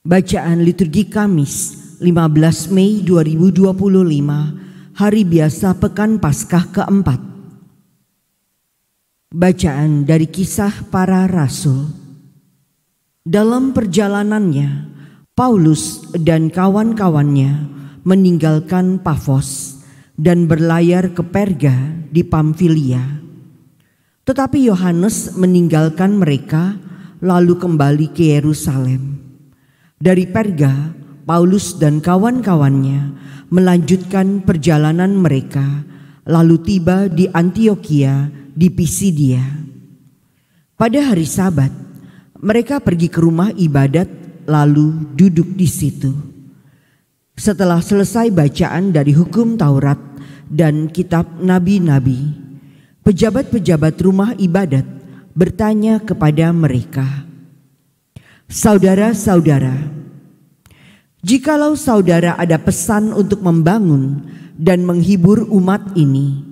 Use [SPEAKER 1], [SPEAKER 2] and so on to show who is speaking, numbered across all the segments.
[SPEAKER 1] Bacaan liturgi Kamis 15 Mei 2025, hari biasa Pekan Paskah keempat. Bacaan dari Kisah Para Rasul. Dalam perjalanannya, Paulus dan kawan-kawannya meninggalkan Pafos dan berlayar ke Perga di Pamfilia. Tetapi Yohanes meninggalkan mereka lalu kembali ke Yerusalem. Dari Perga, Paulus dan kawan-kawannya melanjutkan perjalanan mereka lalu tiba di Antiokhia di Pisidia. Pada hari Sabat, mereka pergi ke rumah ibadat lalu duduk di situ. Setelah selesai bacaan dari hukum Taurat dan kitab nabi-nabi, pejabat-pejabat rumah ibadat bertanya kepada mereka, "Saudara-saudara, jikalau saudara ada pesan untuk membangun dan menghibur umat ini,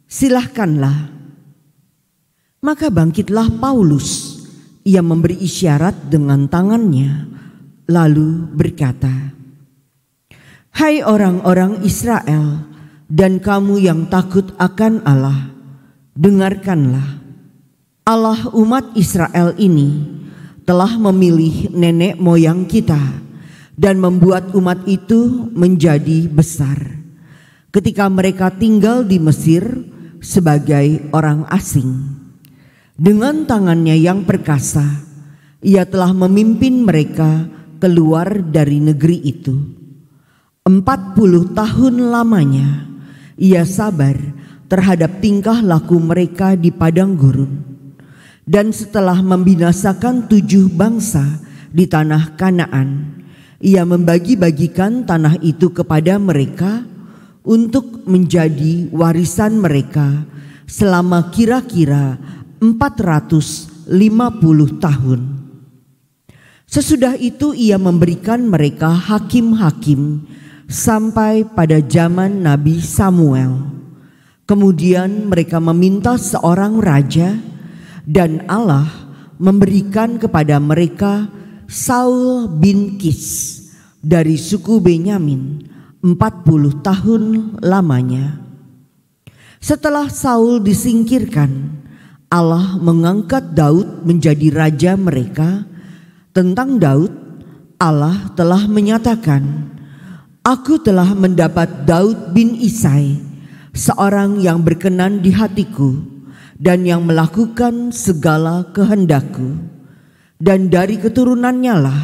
[SPEAKER 1] silahkanlah." Maka bangkitlah Paulus, ia memberi isyarat dengan tangannya, lalu berkata, "Hai orang-orang Israel dan kamu yang takut akan Allah, dengarkanlah. Allah umat Israel ini telah memilih nenek moyang kita dan membuat umat itu menjadi besar ketika mereka tinggal di Mesir sebagai orang asing. Dengan tangannya yang perkasa, ia telah memimpin mereka keluar dari negeri itu. 40 tahun lamanya ia sabar terhadap tingkah laku mereka di padang gurun. Dan setelah membinasakan 7 bangsa di tanah Kanaan, ia membagi-bagikan tanah itu kepada mereka untuk menjadi warisan mereka selama kira-kira 450 tahun. Sesudah itu ia memberikan mereka hakim-hakim sampai pada zaman Nabi Samuel. Kemudian mereka meminta seorang raja, dan Allah memberikan kepada mereka Saul bin Kis dari suku Benyamin 40 tahun lamanya. Setelah Saul disingkirkan, Allah mengangkat Daud menjadi raja mereka. Tentang Daud, Allah telah menyatakan, "Aku telah mendapat Daud bin Isai, seorang yang berkenan di hatiku dan yang melakukan segala kehendakku. Dan dari keturunannya lah,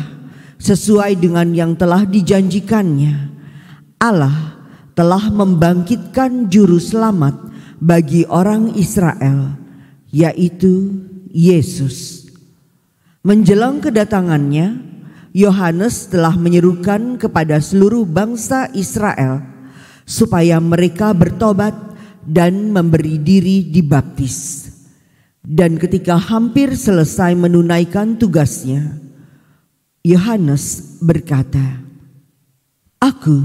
[SPEAKER 1] sesuai dengan yang telah dijanjikannya, Allah telah membangkitkan juru selamat bagi orang Israel, yaitu Yesus." Menjelang kedatangannya, Yohanes telah menyerukan kepada seluruh bangsa Israel supaya mereka bertobat dan memberi diri dibaptis. Dan ketika hampir selesai menunaikan tugasnya, Yohanes berkata, "Aku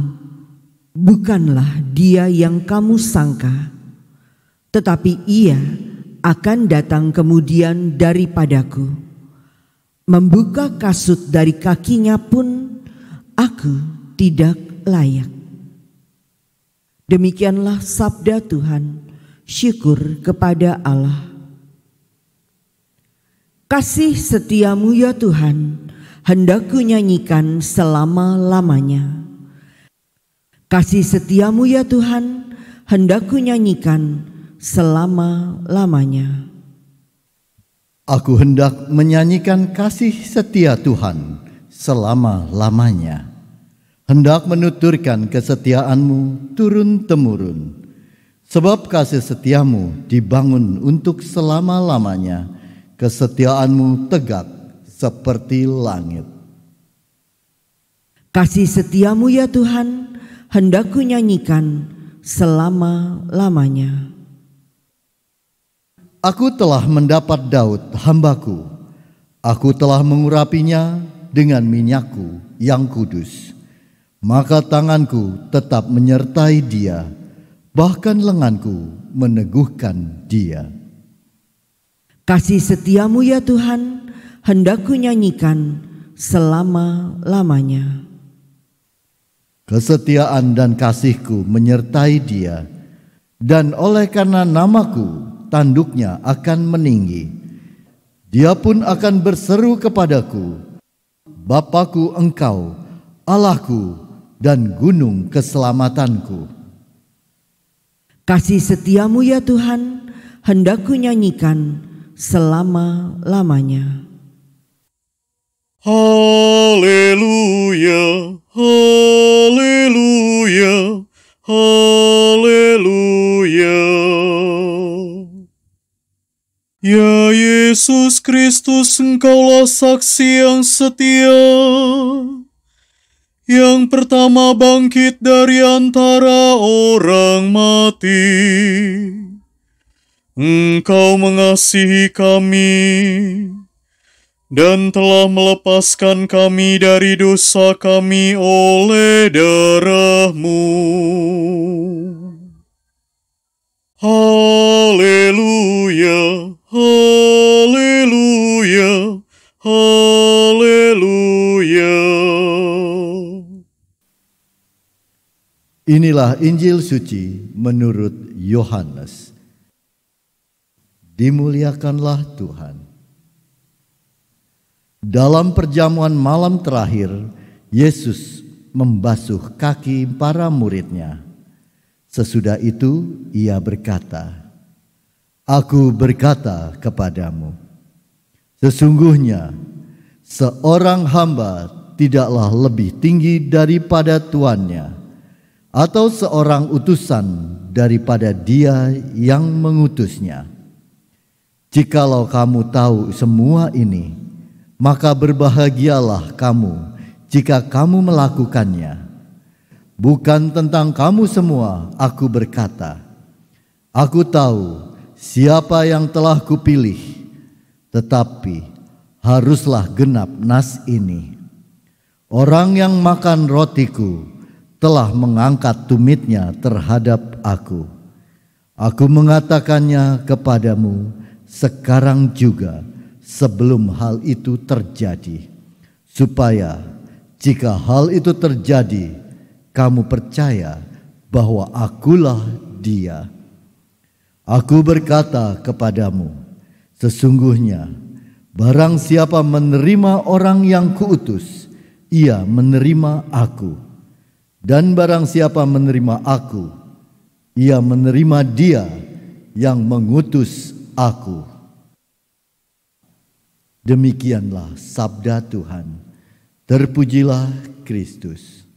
[SPEAKER 1] bukanlah dia yang kamu sangka, tetapi ia akan datang kemudian daripadaku. Membuka kasut dari kakinya pun aku tidak layak." Demikianlah sabda Tuhan. Syukur kepada Allah. Kasih setiamu ya Tuhan, hendak ku nyanyikan selama-lamanya. Kasih setiamu ya Tuhan, hendak ku nyanyikan selama-lamanya.
[SPEAKER 2] Aku hendak menyanyikan kasih setia Tuhan selama-lamanya. Hendak menuturkan kesetiaanmu turun-temurun. Sebab kasih setiamu dibangun untuk selama-lamanya. Kesetiaanmu tegak seperti langit.
[SPEAKER 1] Kasih setiamu ya Tuhan, hendak ku nyanyikan selama-lamanya.
[SPEAKER 2] Aku telah mendapat Daud hambaku. Aku telah mengurapinya dengan minyakku yang kudus. Maka tanganku tetap menyertai dia, bahkan lenganku meneguhkan dia.
[SPEAKER 1] Kasih setiamu ya Tuhan, hendak ku nyanyikan selama-lamanya.
[SPEAKER 2] Kesetiaan dan kasih-Ku menyertai dia, dan oleh karena nama-Ku tanduknya akan meninggi. Dia pun akan berseru kepadaku, Bapa-Ku Engkau, Allah-Ku dan gunung keselamatanku.
[SPEAKER 1] Kasih setiamu ya Tuhan, hendak ku nyanyikan selama-lamanya.
[SPEAKER 3] Haleluya, haleluya, haleluya. Ya Yesus Kristus, Engkaulah saksi yang setia, yang pertama bangkit dari antara orang mati. Engkau mengasihi kami dan telah melepaskan kami dari dosa kami oleh darah-Mu. Haleluya, haleluya, haleluya.
[SPEAKER 2] Inilah Injil suci menurut Yohanes. Dimuliakanlah Tuhan. Dalam perjamuan malam terakhir, Yesus membasuh kaki para murid-Nya. Sesudah itu ia berkata, Aku berkata kepadamu, sesungguhnya seorang hamba tidaklah lebih tinggi daripada tuannya, atau seorang utusan daripada dia yang mengutusnya. Jikalau kamu tahu semua ini, maka berbahagialah kamu jika kamu melakukannya. Bukan tentang kamu semua aku berkata. Aku tahu siapa yang telah kupilih, tetapi haruslah genap nas ini. Orang yang makan rotiku telah mengangkat tumitnya terhadap aku. Aku mengatakannya kepadamu sekarang juga, sebelum hal itu terjadi, supaya jika hal itu terjadi, kamu percaya bahwa akulah Dia. Aku berkata kepadamu, sesungguhnya barang siapa menerima orang yang kuutus, ia menerima aku. Dan barang siapa menerima aku, ia menerima Dia yang mengutus aku. Demikianlah sabda Tuhan. Terpujilah Kristus.